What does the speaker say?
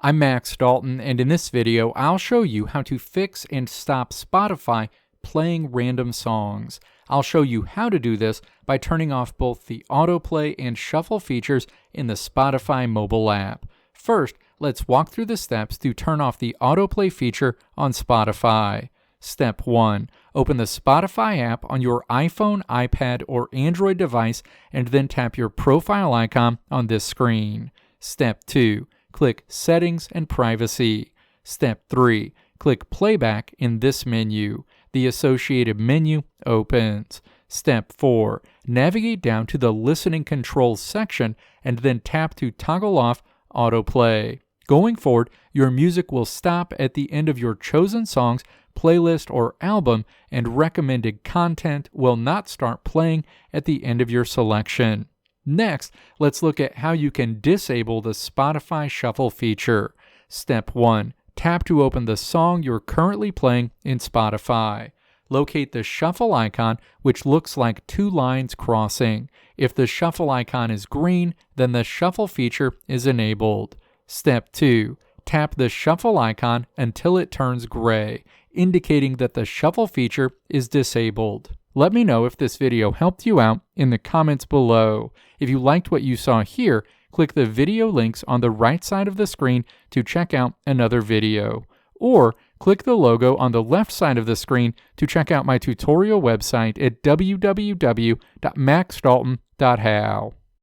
I'm Max Dalton, and in this video, I'll show you how to fix and stop Spotify playing random songs. I'll show you how to do this by turning off both the autoplay and shuffle features in the Spotify mobile app. First, let's walk through the steps to turn off the autoplay feature on Spotify. Step 1. Open the Spotify app on your iPhone, iPad, or Android device, and then tap your profile icon on this screen. Step 2. Click Settings and Privacy. Step 3. Click Playback in this menu. The associated menu opens. Step 4. Navigate down to the Listening Controls section and then tap to toggle off Autoplay. Going forward, your music will stop at the end of your chosen song's playlist or album, and recommended content will not start playing at the end of your selection. Next, let's look at how you can disable the Spotify Shuffle feature. Step 1. Tap to open the song you're currently playing in Spotify. Locate the shuffle icon, which looks like two lines crossing. If the shuffle icon is green, then the shuffle feature is enabled. Step 2. Tap the shuffle icon until it turns gray, indicating that the shuffle feature is disabled. Let me know if this video helped you out in the comments below. If you liked what you saw here, click the video links on the right side of the screen to check out another video. Or click the logo on the left side of the screen to check out my tutorial website at www.maxdalton.how.